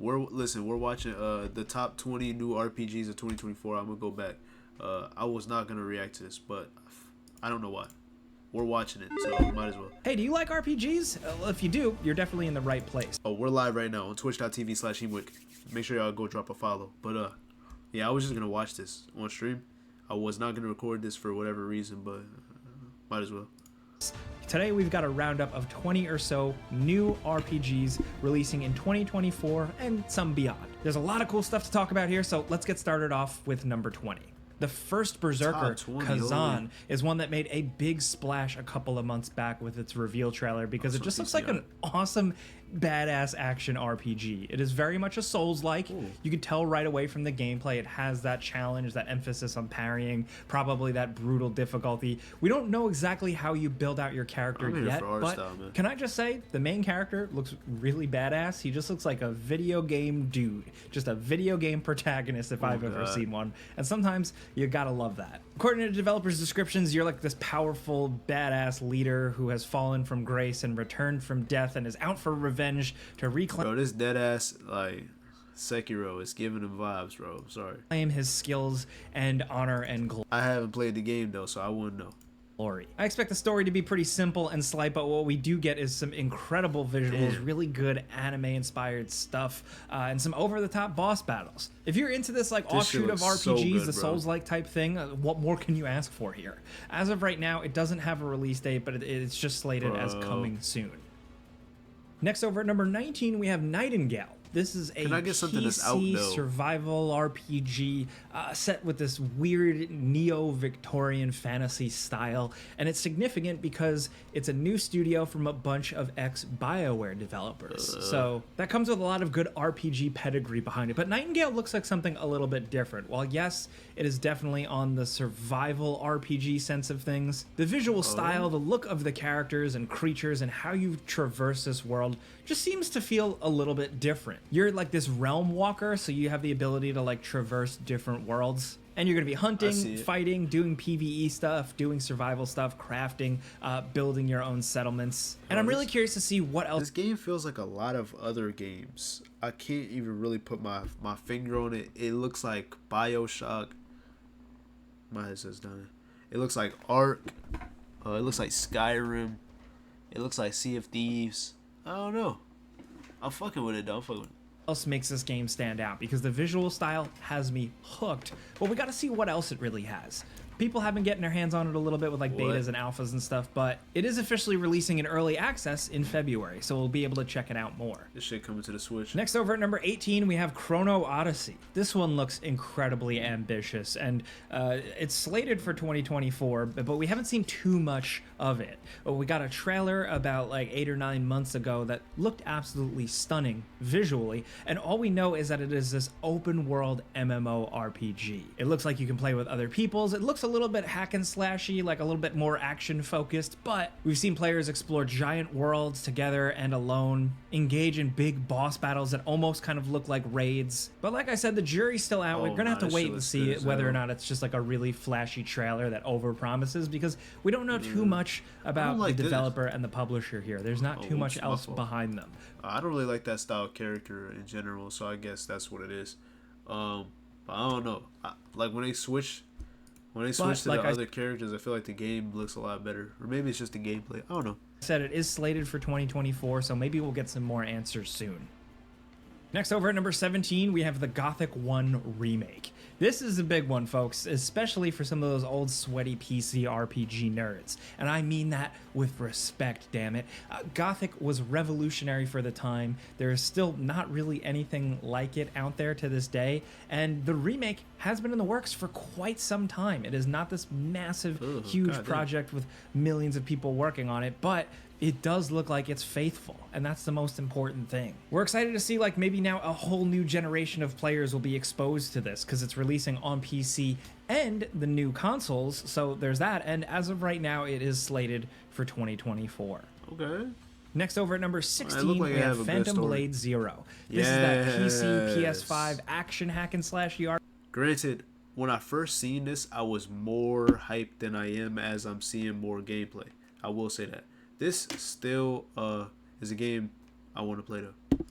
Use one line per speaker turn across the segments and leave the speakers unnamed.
we're watching the top 20 new RPGs of 2024. I'm gonna go back. I was not gonna react to this, but I don't know why. We're watching it, so might as well.
Hey, do you like RPGs? Well, if you do, you're definitely in the right place.
Oh, we're live right now on twitch.tv/Hemwick. Make sure y'all go drop a follow. But yeah, I was just gonna watch this on stream. I was not gonna record this for whatever reason, but might as well.
Today we've got a roundup of 20 or so new RPGs releasing in 2024 and some beyond. There's a lot of cool stuff to talk about here, so let's get started off with number 20. The first Berserker Kazan is one that made a big splash a couple of months back with its reveal trailer because it just looks like an awesome, badass action RPG. It is very much a Souls-like. You can tell right away from the gameplay it has that challenge, that emphasis on parrying, probably that brutal difficulty. We don't know exactly how you build out your character yet, but can I just say the main character looks really badass. He just looks like a video game dude, just a video game protagonist if I've ever seen one. And sometimes you gotta love that. According to developers' descriptions, you're like this powerful, badass leader who has fallen from grace and returned from death and is out for revenge to reclaim.
Bro, this dead ass like Sekiro is giving him vibes, bro. I'm sorry.
Claim his skills and honor and glory.
I haven't played the game though, so I wouldn't know.
I expect the story to be pretty simple and slight, but what we do get is some incredible visuals, really good anime-inspired stuff, and some over-the-top boss battles. If you're into this like offshoot of RPGs, so good, the Souls-like type thing, what more can you ask for here? As of right now, it doesn't have a release date, but it's just slated as coming soon. Next, over at number 19, we have Nightingale. This is a PC survival RPG set with this weird neo-Victorian fantasy style, and it's significant because it's a new studio from a bunch of ex-BioWare developers. So that comes with a lot of good RPG pedigree behind it, but Nightingale looks like something a little bit different. While yes, it is definitely on the survival RPG sense of things, the visual style, the look of the characters and creatures, and how you traverse this world just seems to feel a little bit different. You're like this realm walker, so you have the ability to like traverse different worlds. And you're going to be hunting, fighting, doing PvE stuff, doing survival stuff, crafting, building your own settlements. And I'm really curious to see what else.
This game feels like a lot of other games. I can't even really put my finger on it. It looks like BioShock. My head says done. It looks like Ark. It looks like Skyrim. It looks like Sea of Thieves. I don't know. I'm fucking with it though. I'm fucking with it.
Else makes this game stand out because the visual style has me hooked, but we got to see what else it really has. People have been getting their hands on it a little bit with like betas and alphas and stuff, but it is officially releasing in early access in February, so we'll be able to check it out more.
This shit coming to the Switch.
Next, over at number 18, we have Chrono Odyssey. This one looks incredibly ambitious, and it's slated for 2024, but we haven't seen too much of it. We got a trailer about like 8 or 9 months ago that looked absolutely stunning visually, and all we know is that it is this open world MMORPG. It looks like you can play with other peoples. It looks a little bit hack and slashy, like a little bit more action focused, but we've seen players explore giant worlds together and alone, engage in big boss battles that almost kind of look like raids. But like I said, the jury's still out. We're gonna have to wait and see whether or not it's just like a really flashy trailer that overpromises, because we don't know too much about the developer and the publisher here. There's not too much else behind them.
I don't really like that style of character in general, so I guess that's what it is. But I don't know. Like when they switch to the other characters, I feel like the game looks a lot better. Or maybe it's just the gameplay. I don't know.
I said it is slated for 2024, so maybe we'll get some more answers soon. Next, over at number 17, we have the Gothic 1 Remake. This is a big one, folks, especially for some of those old sweaty PC RPG nerds. And I mean that with respect, damn it. Gothic was revolutionary for the time. There is still not really anything like it out there to this day. And the remake has been in the works for quite some time. It is not this massive, huge project with millions of people working on it, but it does look like it's faithful, and that's the most important thing. We're excited to see like maybe now a whole new generation of players will be exposed to this because it's releasing on PC and the new consoles, so there's that, and as of right now it is slated for 2024.
Okay.
Next, over at number 16, we have Phantom Blade Zero. This is that PC, PS5 action hack and slash ER.
Granted, when I first seen this, I was more hyped than I am as I'm seeing more gameplay. I will say that. This still is a game I want to play though.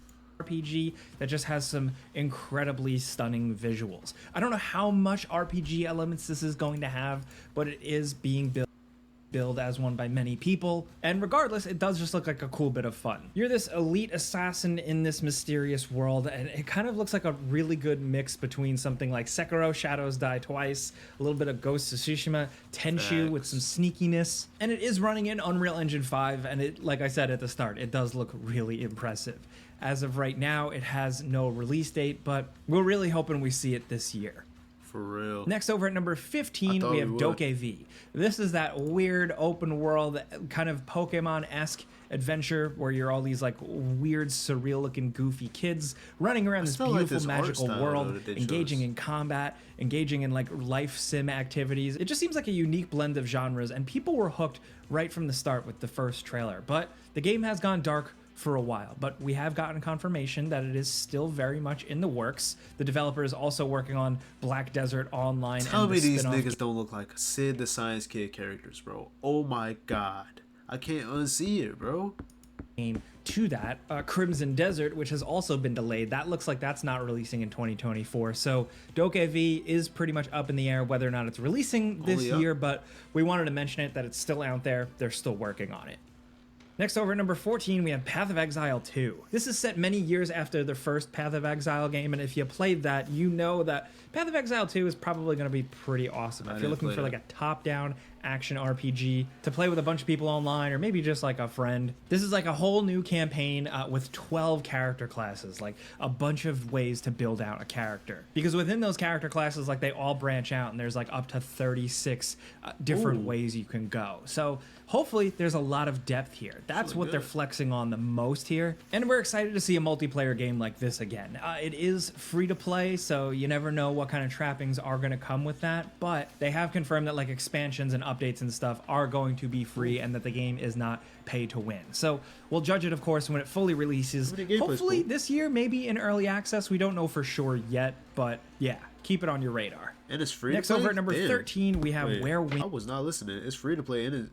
RPG that just has some incredibly stunning visuals. I don't know how much RPG elements this is going to have, but it is being built as one by many people, and regardless, it does just look like a cool bit of fun. You're this elite assassin in this mysterious world, and it kind of looks like a really good mix between something like Sekiro Shadows Die Twice, a little bit of Ghost of Tsushima, Tenchu with some sneakiness, and it is running in Unreal Engine 5, and it, like I said at the start, it does look really impressive. As of right now, it has no release date, but we're really hoping we see it this year.
For real.
Next, over at number 15, we have Dov V. This is that weird open world kind of Pokemon-esque adventure where you're all these like weird, surreal-looking, goofy kids running around this beautiful, magical world, engaging in combat, engaging in like life sim activities. It just seems like a unique blend of genres, and people were hooked right from the start with the first trailer. But the game has gone dark for a while, but we have gotten confirmation that it is still very much in the works. The developer is also working on Black Desert Online.
Tell me these niggas don't look like Sid the Science Kid characters, bro. Oh my god. I can't unsee it, bro.
To that, Crimson Desert, which has also been delayed, that looks like that's not releasing in 2024. So Dov V is pretty much up in the air whether or not it's releasing this year, but we wanted to mention it that it's still out there. They're still working on it. Next, over at number 14, we have Path of Exile 2. This is set many years after the first Path of Exile game, and if you played that, you know that Path of Exile 2 is probably going to be pretty awesome. If you're looking for like a top-down action RPG to play with a bunch of people online, or maybe just like a friend, this is like a whole new campaign with 12 character classes, like a bunch of ways to build out a character. Because within those character classes, like they all branch out, and there's like up to 36 different ways you can go. So hopefully there's a lot of depth here. That's what they're flexing on the most here. And we're excited to see a multiplayer game like this again. It is free to play, so you never know what kind of trappings are going to come with that. But they have confirmed that like expansions and updates and stuff are going to be free, and that the game is not pay to win. So we'll judge it, of course, when it fully releases. Hopefully this year, maybe in early access. We don't know for sure yet, but yeah, keep it on your radar.
And it's free
Next,
to play?
over at number 13, we have Where Winds...
I was not listening. It's free to play. And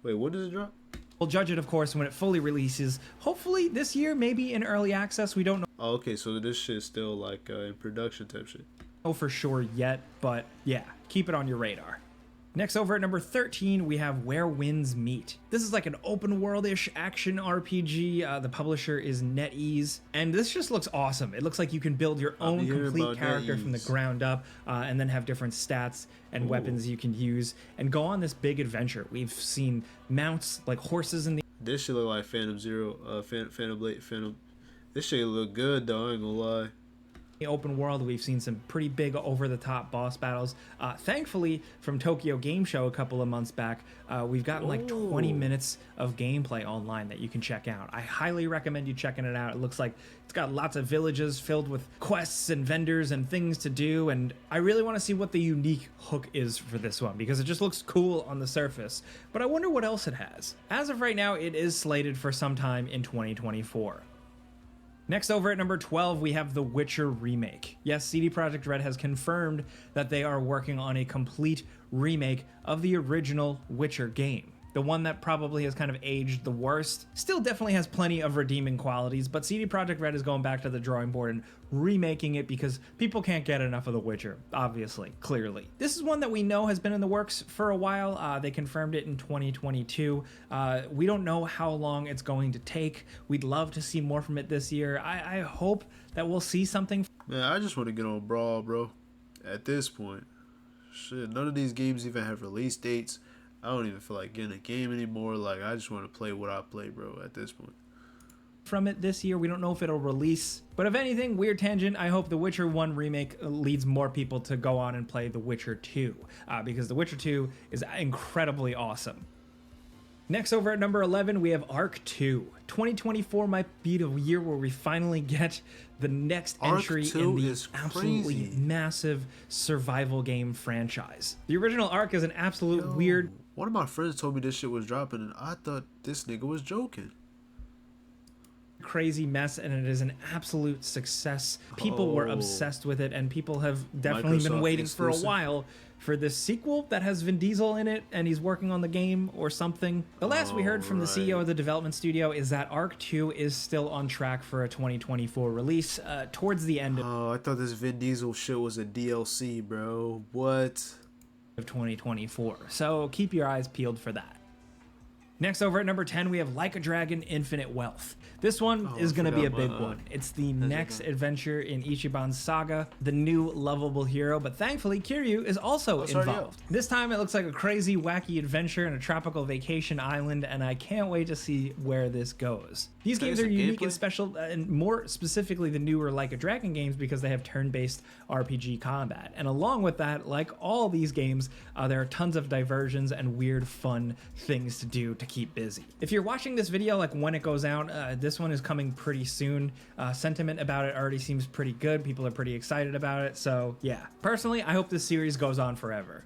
wait, when does it drop?
We'll judge it, of course, when it fully releases. Hopefully this year, maybe in early access. We don't know.
Oh, okay, so this shit's still like in production type shit.
Know for sure yet, but yeah, keep it on your radar. Next, over at number 13, we have Where Winds Meet. This is like an open world-ish action RPG. The publisher is NetEase, and this just looks awesome. It looks like you can build your own complete character from the ground up, and then have different stats and weapons you can use, and go on this big adventure. We've seen mounts like horses in the...
This shit look like Phantom Zero, Phantom Blade, Phantom. This shit look good though, I ain't gonna lie.
Open world, we've seen some pretty big over-the-top boss battles. Thankfully, from Tokyo Game Show a couple of months back, we've gotten like 20 minutes of gameplay online that you can check out. I highly recommend you checking it out. It looks like it's got lots of villages filled with quests and vendors and things to do, and I really want to see what the unique hook is for this one, because it just looks cool on the surface, but I wonder what else it has. As of right now, it is slated for sometime in 2024. Next, over at number 12, we have the Witcher Remake. Yes, CD Projekt Red has confirmed that they are working on a complete remake of the original Witcher game. The one that probably has kind of aged the worst. Still definitely has plenty of redeeming qualities, but CD Projekt Red is going back to the drawing board and remaking it because people can't get enough of The Witcher, obviously, clearly. This is one that we know has been in the works for a while. They confirmed it in 2022. We don't know how long it's going to take. We'd love to see more from it this year. I hope that we'll see something.
Man, I just want to get on Brawl, bro. At this point. Shit, none of these games even have release dates. I don't even feel like getting a game anymore. Like, I just want to play what I play, bro, at this point.
From it this year, we don't know if it'll release. But if anything, weird tangent, I hope The Witcher 1 Remake leads more people to go on and play The Witcher 2. Because The Witcher 2 is incredibly awesome. Next, over at number 11, we have Ark II. 2024 might be the year where we finally get the next entry in the absolutely massive survival game franchise. The original Ark is an absolute weird...
One of my friends told me this shit was dropping, and I thought this nigga was joking.
crazy mess, and it is an absolute success. People were obsessed with it, and people have definitely been waiting for a while for this sequel that has Vin Diesel in it, and he's working on the game or something. The last we heard from the CEO of the development studio is that Ark II is still on track for a 2024 release towards the end
I thought this Vin Diesel shit was a DLC, bro. What?
of 2024. So keep your eyes peeled for that. Next, over at number 10, we have Like a Dragon Infinite Wealth. This one is going to be a big one. It's the next adventure in Ichiban's saga, the new lovable hero, but thankfully Kiryu is also involved. This time it looks like a crazy, wacky adventure in a tropical vacation island, and I can't wait to see where this goes. These games are unique and special, and more specifically the newer Like a Dragon games, because they have turn-based RPG combat. And along with that, like all these games, there are tons of diversions and weird, fun things to do to keep busy. If you're watching this video like when it goes out, this one is coming pretty soon. Sentiment about it already seems pretty good. People are pretty excited about it. So yeah, personally, I hope this series goes on forever.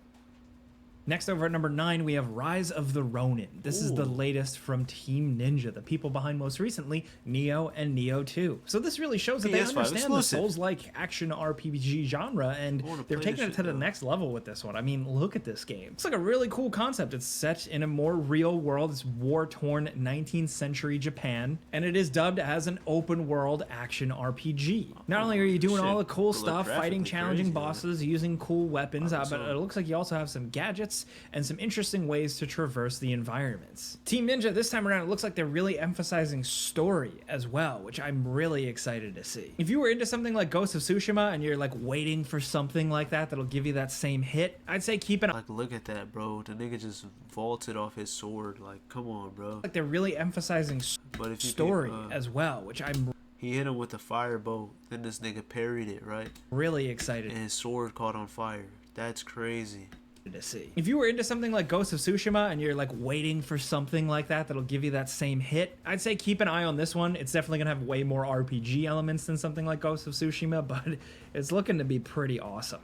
Next, over at number 9, we have Rise of the Ronin. This is the latest from Team Ninja, the people behind most recently Nioh and Nioh 2. So this really shows that they understand the Souls-like action RPG genre, and they're taking it to the next level with this one. I mean, look at this game. It's like a really cool concept. It's set in a more real world. It's war-torn 19th century Japan, and it is dubbed as an open-world action RPG. Not only are you doing all the cool stuff, fighting challenging bosses, using cool weapons, but it looks like you also have some gadgets and some interesting ways to traverse the environments. Team Ninja, this time around, it looks like they're really emphasizing story as well, which I'm really excited to see. If you were into something like Ghost of Tsushima and you're like waiting for something like that that'll give you that same hit, I'd say keep an eye.
Like, look at that, bro. The nigga just vaulted off his sword. Like, come on, bro.
Like, they're really emphasizing story as well, which I'm
He hit him with a firebolt, then this nigga parried it, right?
Really excited.
And his sword caught on fire. That's crazy
to see. If you were into something like Ghost of Tsushima and you're like waiting for something like that that'll give you that same hit, I'd say keep an eye on this one. It's definitely gonna have way more RPG elements than something like Ghost of Tsushima, but it's looking to be pretty awesome.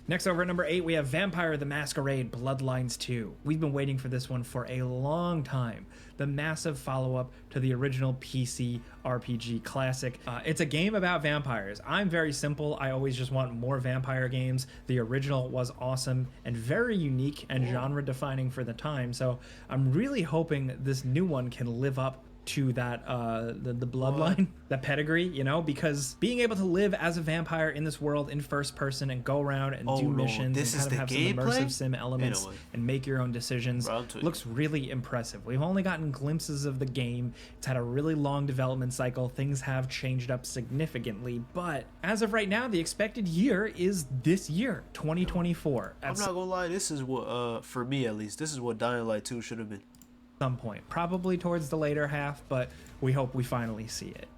Next, over at number 8, we have Vampire the Masquerade Bloodlines 2. We've been waiting for this one for a long time. The massive follow-up to the original PC RPG classic. It's a game about vampires. I'm very simple. I always just want more vampire games. The original was awesome and very unique and genre-defining for the time, so I'm really hoping this new one can live up to that the bloodline, the pedigree, you know, because being able to live as a vampire in this world in first person and go around and do missions and kind of have some immersive sim elements and make your own decisions looks really impressive. We've only gotten glimpses of the game. It's had a really long development cycle. Things have changed up significantly, but as of right now, the expected year is this year, 2024.
I'm not gonna lie, this is what for me at least, this is what Dying Light 2 should have been.
Some point, probably towards the later half, but we hope we finally see it.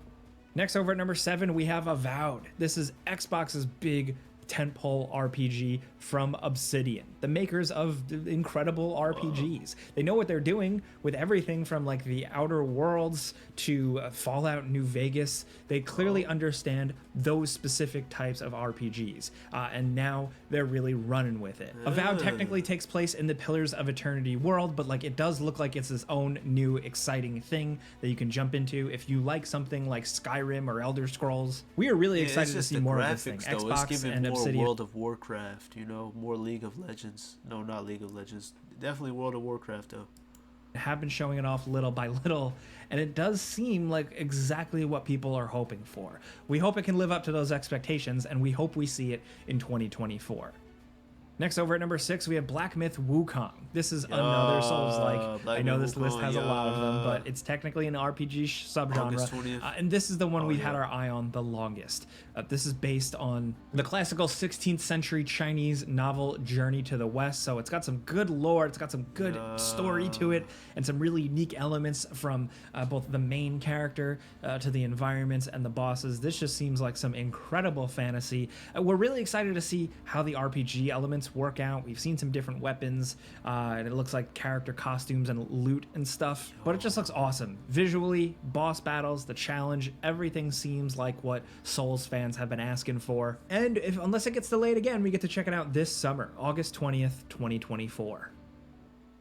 Next, over at number 7, we have Avowed. This is Xbox's big tentpole RPG from Obsidian, the makers of incredible RPGs. They know what they're doing with everything from like the Outer Worlds to Fallout New Vegas. They clearly understand those specific types of RPGs, and now they're really running with it. Avowed technically takes place in the Pillars of Eternity world, but like it does look like it's its own new exciting thing that you can jump into if you like something like Skyrim or Elder Scrolls. We are really excited to see more of this thing. Xbox and Obsidian.
More World of Warcraft, you know, more League of Legends. No, not League of Legends. Definitely World of Warcraft, though.
Have been showing it off little by little, and it does seem like exactly what people are hoping for. We hope it can live up to those expectations, and we hope we see it in 2024. Next, over at number 6, we have Black Myth Wukong. This is another Souls-like. I know this list has a lot of them, but it's technically an RPG subgenre. And this is the one we've had our eye on the longest. This is based on the classical 16th century Chinese novel Journey to the West. So it's got some good lore, it's got some good story to it, and some really unique elements from both the main character to the environments and the bosses. This just seems like some incredible fantasy. We're really excited to see how the RPG elements work out. We've seen some different weapons, and it looks like character costumes and loot and stuff, but it just looks awesome. Visually, boss battles, the challenge, everything seems like what Souls fans have been asking for. And unless it gets delayed again, we get to check it out this summer, August 20th, 2024.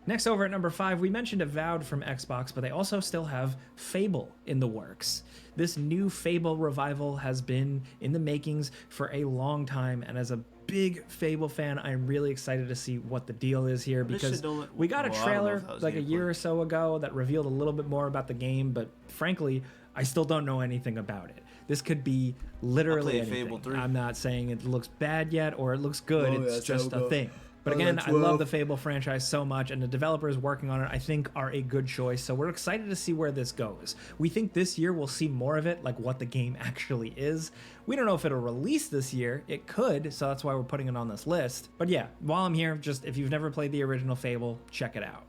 Next, over at number 5, we mentioned Avowed from Xbox, but they also still have Fable in the works. This new Fable Revival has been in the makings for a long time, and as a big Fable fan, I'm really excited to see what the deal is here, because we got a trailer like a year or so ago that revealed a little bit more about the game, but frankly, I still don't know anything about it. This could be literally anything. Fable 3. I'm not saying it looks bad yet or it looks good. It's just a thing. But again, I love the Fable franchise so much, and the developers working on it, I think, are a good choice. So we're excited to see where this goes. We think this year we'll see more of it, like what the game actually is. We don't know if it'll release this year. It could, so that's why we're putting it on this list. But yeah, while I'm here, just if you've never played the original Fable, check it out.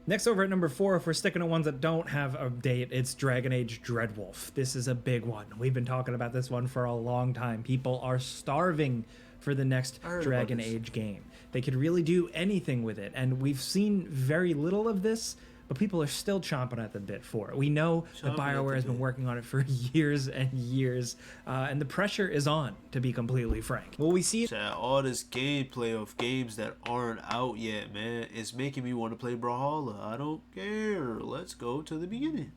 Next, over at number 4, if we're sticking to ones that don't have a date, it's Dragon Age Dreadwolf. This is a big one. We've been talking about this one for a long time. People are starving for the next Dragon Age game. They could really do anything with it, and we've seen very little of this, but people are still chomping at the bit for it. We know that BioWare has been working on it for years and years, and the pressure is on, to be completely frank. Well, we see
all this gameplay of games that aren't out yet, man. It's making me want to play Brawlhalla. I don't care. Let's go to the beginning.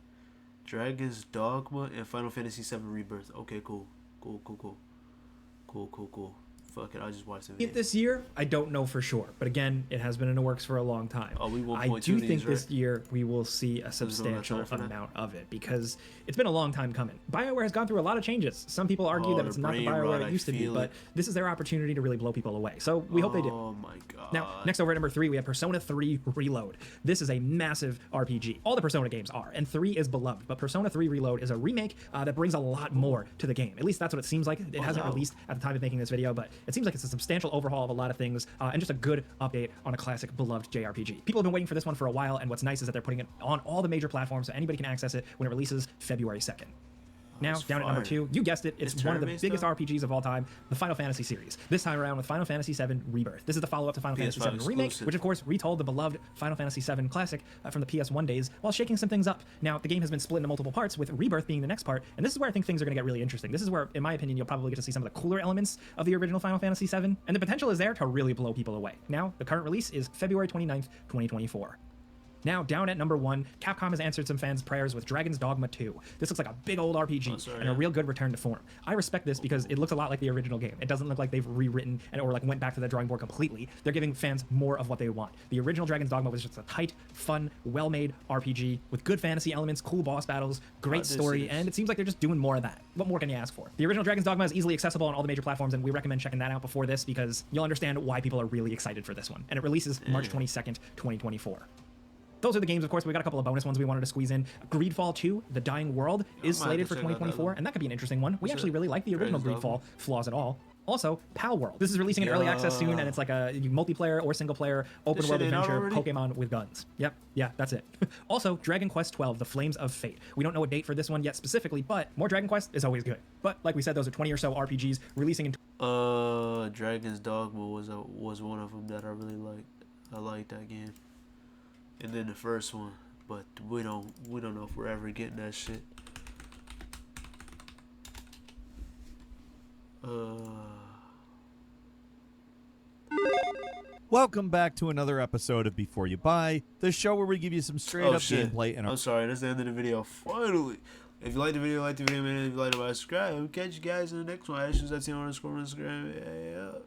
Dragon's Dogma and Final Fantasy VII Rebirth. Okay, cool. Cool. Fuck it, I just watched the video.
This year, I don't know for sure, but again, it has been in the works for a long time. I do think this year we will see a substantial amount of it, because it's been a long time coming. BioWare has gone through a lot of changes. Some people argue that it's not the BioWare it used to be, but this is their opportunity to really blow people away. So we hope they do.
Oh my god.
Now, next over at number 3, we have Persona 3 Reload. This is a massive RPG. All the Persona games are, and 3 is beloved, but Persona 3 Reload is a remake that brings a lot more to the game. At least that's what it seems like. It hasn't released at the time of making this video, but it seems like it's a substantial overhaul of a lot of things, and just a good update on a classic beloved JRPG. People have been waiting for this one for a while, and what's nice is that they're putting it on all the major platforms so anybody can access it when it releases February 2nd. Now, down at number 2, you guessed it, it's one of the biggest RPGs of all time, the Final Fantasy series. This time around with Final Fantasy VII Rebirth. This is the follow-up to Final Fantasy VII Remake, which of course retold the beloved Final Fantasy VII Classic from the PS1 days while shaking some things up. Now, the game has been split into multiple parts, with Rebirth being the next part, and this is where I think things are going to get really interesting. This is where, in my opinion, you'll probably get to see some of the cooler elements of the original Final Fantasy VII, and the potential is there to really blow people away. Now, the current release is February 29th, 2024. Now, down at number 1, Capcom has answered some fans' prayers with Dragon's Dogma 2. This looks like a big old RPG and a real good return to form. I respect this because it looks a lot like the original game. It doesn't look like they've rewritten or like went back to the drawing board completely. They're giving fans more of what they want. The original Dragon's Dogma was just a tight, fun, well-made RPG with good fantasy elements, cool boss battles, great story, and it seems like they're just doing more of that. What more can you ask for? The original Dragon's Dogma is easily accessible on all the major platforms, and we recommend checking that out before this because you'll understand why people are really excited for this one. And it releases March 22nd, 2024. Those are the games, of course. We got a couple of bonus ones we wanted to squeeze in. Greedfall 2, The Dying World, is slated for 2024, and that could be an interesting one. We actually really like the original Greedfall, flaws at all. Also, Pal World. This is releasing in early access soon, and it's like a multiplayer or single-player open-world adventure Pokemon with guns. Yep, yeah, that's it. Also, Dragon Quest XII, The Flames of Fate. We don't know a date for this one yet specifically, but more Dragon Quest is always good. But like we said, those are 20 or so RPGs releasing in...
Dragon's Dogma was one of them that I really liked. I liked that game. And then the first one, but we don't know if we're ever getting that shit.
Welcome back to another episode of Before You Buy, the show where we give you some straight up gameplay.
I'm sorry, that's the end of the video. Finally. If you like the video, man. If you like it, subscribe. We'll catch you guys in the next one. Ashes, that's the _Instagram. Yeah.